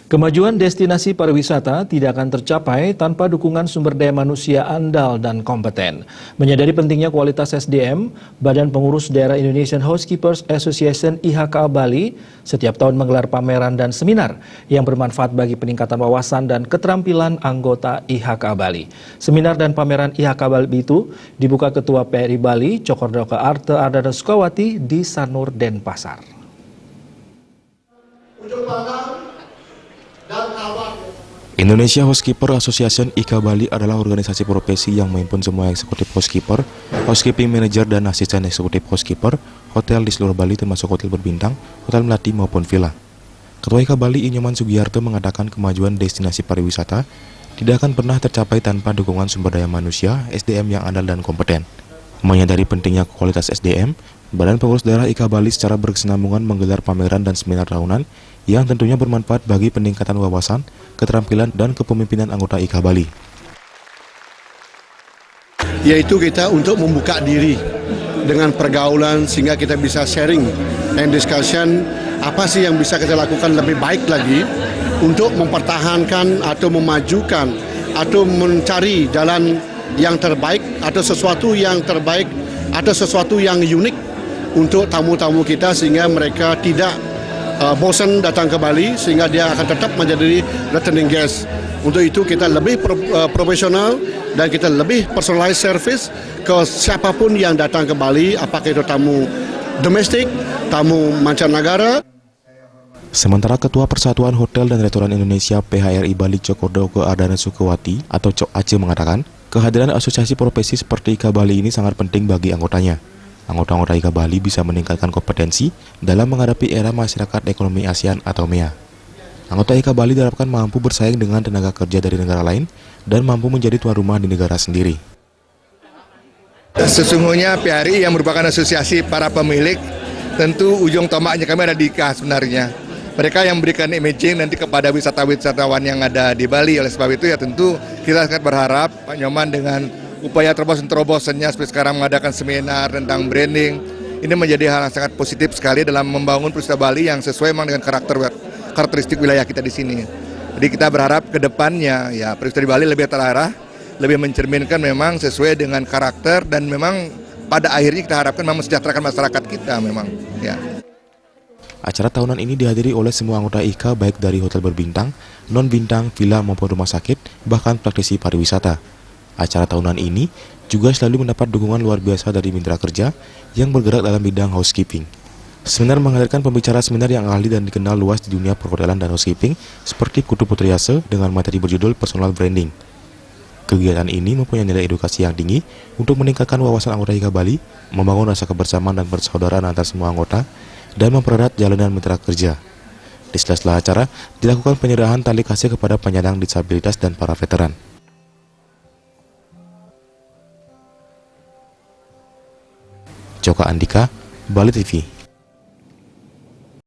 Kemajuan destinasi pariwisata tidak akan tercapai tanpa dukungan sumber daya manusia andal dan kompeten. Menyadari pentingnya kualitas SDM, Badan Pengurus Daerah Indonesian Housekeepers Association IHK Bali setiap tahun menggelar pameran dan seminar yang bermanfaat bagi peningkatan wawasan dan keterampilan anggota IHK Bali. Seminar dan pameran IHK Bali itu dibuka Ketua PRI Bali, Cokordoke Arte Ardana Sukawati di Sanur, Denpasar. Indonesia Housekeeper Association IHK Bali adalah organisasi profesi yang menghimpun semua eksekutif housekeeper, housekeeping manager dan asisten eksekutif housekeeper, hotel di seluruh Bali termasuk hotel berbintang, hotel melati maupun villa. Ketua IHK Bali Inyoman Sugiharto mengatakan kemajuan destinasi pariwisata tidak akan pernah tercapai tanpa dukungan sumber daya manusia, SDM yang andal dan kompeten. Menyadari pentingnya kualitas SDM, Badan Pengurus Daerah IHK Bali secara berkesinambungan menggelar pameran dan seminar tahunan yang tentunya bermanfaat bagi peningkatan wawasan, keterampilan, dan kepemimpinan anggota IHK Bali. Yaitu kita untuk membuka diri dengan pergaulan sehingga kita bisa sharing and discussion apa sih yang bisa kita lakukan lebih baik lagi untuk mempertahankan atau memajukan atau mencari jalan yang terbaik atau sesuatu yang terbaik atau sesuatu yang unik untuk tamu-tamu kita sehingga mereka tidak bosan datang ke Bali sehingga dia akan tetap menjadi returning guest. Untuk itu kita lebih profesional dan kita lebih personalized service ke siapapun yang datang ke Bali, apakah itu tamu domestik, tamu mancanegara. Sementara Ketua Persatuan Hotel dan Restoran Indonesia PHRI Bali Cokordoke Ardana Sukawati atau Cok Aceh mengatakan, kehadiran asosiasi profesi seperti IHK Bali ini sangat penting bagi anggotanya. Anggota-anggota IHK Bali bisa meningkatkan kompetensi dalam menghadapi era masyarakat ekonomi ASEAN atau MEA. Anggota IHK Bali diharapkan mampu bersaing dengan tenaga kerja dari negara lain dan mampu menjadi tuan rumah di negara sendiri. Sesungguhnya PHRI yang merupakan asosiasi para pemilik, tentu ujung tombaknya kami ada di IHK sebenarnya. Mereka yang memberikan imaging nanti kepada wisatawan yang ada di Bali. Oleh sebab itu ya tentu kita sangat berharap Pak Nyoman dengan upaya terobosan-terobosannya seperti sekarang mengadakan seminar tentang branding, ini menjadi hal yang sangat positif sekali dalam membangun pariwisata Bali yang sesuai memang dengan karakteristik wilayah kita di sini. Jadi kita berharap ke depannya ya pariwisata di Bali lebih terarah, lebih mencerminkan memang sesuai dengan karakter dan memang pada akhirnya kita harapkan memang mensejahterakan masyarakat kita memang ya. Acara tahunan ini dihadiri oleh semua anggota IHK baik dari hotel berbintang, non-bintang, villa maupun rumah sakit, bahkan praktisi pariwisata. Acara tahunan ini juga selalu mendapat dukungan luar biasa dari mitra kerja yang bergerak dalam bidang housekeeping. Seminar menghadirkan pembicara seminar yang ahli dan dikenal luas di dunia perhotelan dan housekeeping seperti Kutu Putriase dengan materi berjudul Personal Branding. Kegiatan ini mempunyai nilai edukasi yang tinggi untuk meningkatkan wawasan anggota IHK Bali, membangun rasa kebersamaan dan persaudaraan antar semua anggota, dan mempererat jalinan mitra kerja. Di sela-sela acara, dilakukan penyerahan tali kasih kepada penyandang disabilitas dan para veteran. Joka Andika, Bali TV.